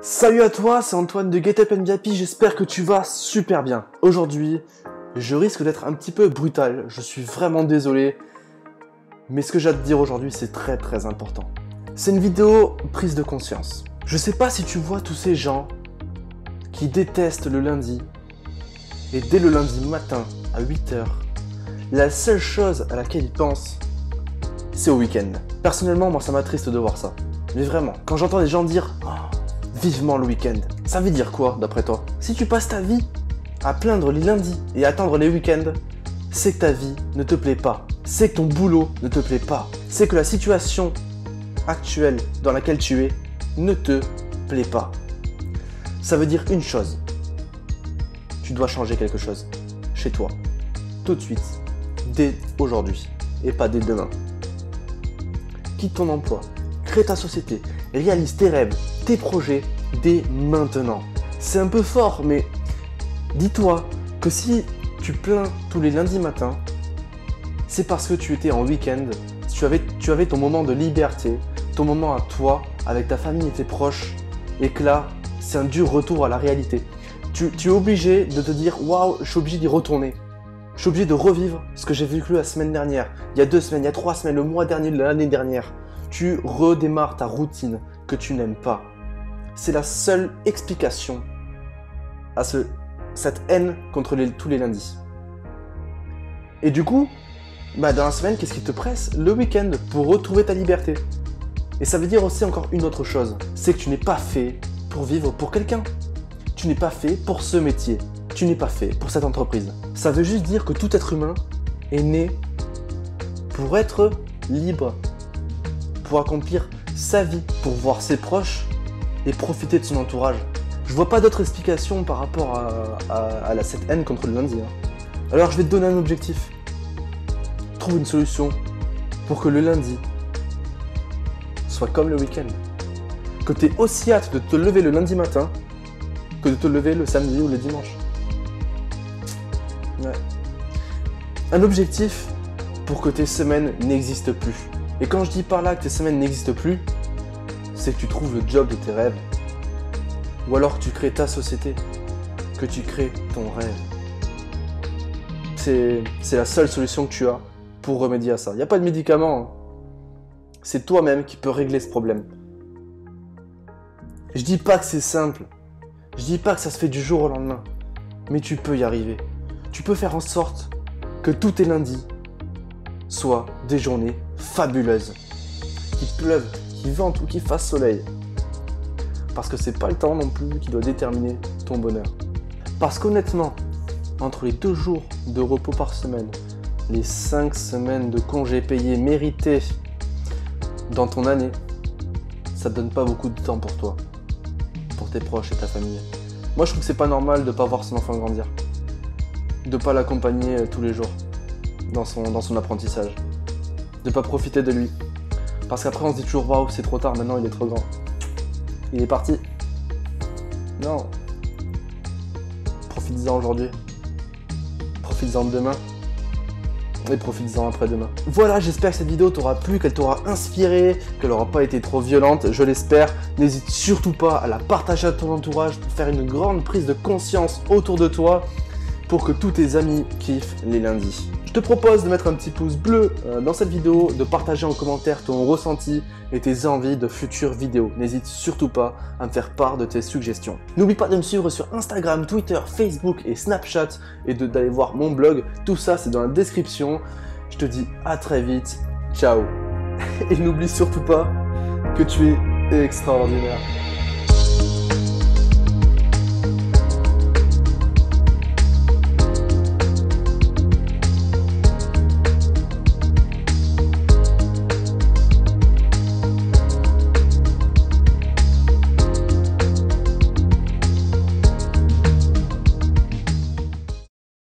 Salut à toi, c'est Antoine de Get Up and Be Happy, j'espère que tu vas super bien. Aujourd'hui, je risque d'être un petit peu brutal, je suis vraiment désolé, mais ce que j'ai à te dire aujourd'hui, c'est très important. C'est une vidéo prise de conscience. Je sais pas si tu vois tous ces gens qui détestent le lundi, et dès le lundi matin, à 8h, la seule chose à laquelle ils pensent, c'est au week-end. Personnellement, moi ça m'attriste de voir ça. Mais vraiment, quand j'entends des gens dire oh, vivement le week-end, ça veut dire quoi d'après toi? Si tu passes ta vie à plaindre les lundis et à attendre les week-ends, c'est que ta vie ne te plaît pas. C'est que ton boulot ne te plaît pas. C'est que la situation actuelle dans laquelle tu es ne te plaît pas. Ça veut dire une chose. Tu dois changer quelque chose chez toi, tout de suite, dès aujourd'hui et pas dès demain. Quitte ton emploi, crée ta société, réalise tes rêves, tes projets dès maintenant. C'est un peu fort, mais dis-toi que si tu plains tous les lundis matins, c'est parce que tu étais en week-end, tu avais ton moment de liberté, ton moment à toi, avec ta famille et tes proches, et que là, c'est un dur retour à la réalité. Tu es obligé de te dire « Waouh, je suis obligé d'y retourner ». Je suis obligé de revivre ce que j'ai vécu la semaine dernière, il y a 2 semaines, il y a 3 semaines, le mois dernier, l'année dernière. Tu redémarres ta routine que tu n'aimes pas. C'est la seule explication à cette haine contre tous les lundis. Et du coup, dans la semaine, qu'est-ce qui te presse? Le week-end pour retrouver ta liberté. Et ça veut dire aussi encore une autre chose, c'est que tu n'es pas fait pour vivre pour quelqu'un. Tu n'es pas fait pour ce métier. Tu n'es pas fait pour cette entreprise. Ça veut juste dire que tout être humain est né pour être libre, pour accomplir sa vie, pour voir ses proches et profiter de son entourage. Je vois pas d'autre explication par rapport à cette haine contre le lundi. Alors je vais te donner un objectif. Trouve une solution pour que le lundi soit comme le week-end. Que tu aies aussi hâte de te lever le lundi matin que de te lever le samedi ou le dimanche. Ouais. Un objectif pour que tes semaines n'existent plus. Et quand je dis par là que tes semaines n'existent plus, c'est que tu trouves le job de tes rêves. Ou alors que tu crées ta société, que tu crées ton rêve. C'est la seule solution que tu as pour remédier à ça. Il n'y a pas de médicament. C'est toi-même qui peux régler ce problème. Je dis pas que c'est simple. Je dis pas que ça se fait du jour au lendemain. Mais tu peux y arriver. Tu peux faire en sorte que tous tes lundis soient des journées fabuleuses. Qu'il pleuve, qu'il vente ou qu'il fasse soleil. Parce que c'est pas le temps non plus qui doit déterminer ton bonheur. Parce qu'honnêtement, entre les 2 jours de repos par semaine, les 5 semaines de congés payés mérités dans ton année, ça te donne pas beaucoup de temps pour toi, pour tes proches et ta famille. Moi je trouve que c'est pas normal de pas voir son enfant grandir, de pas l'accompagner tous les jours dans son apprentissage, de pas profiter de lui. Parce qu'après on se dit toujours waouh c'est trop tard, maintenant il est trop grand. Il est parti. Non. Profites-en aujourd'hui. Profites-en demain. Et profites-en après-demain. Voilà, j'espère que cette vidéo t'aura plu, qu'elle t'aura inspiré, qu'elle n'aura pas été trop violente, je l'espère. N'hésite surtout pas à la partager à ton entourage pour faire une grande prise de conscience autour de toi pour que tous tes amis kiffent les lundis. Je te propose de mettre un petit pouce bleu dans cette vidéo, de partager en commentaire ton ressenti et tes envies de futures vidéos. N'hésite surtout pas à me faire part de tes suggestions. N'oublie pas de me suivre sur Instagram, Twitter, Facebook et Snapchat et d'aller voir mon blog. Tout ça, c'est dans la description. Je te dis à très vite. Ciao. Et n'oublie surtout pas que tu es extraordinaire.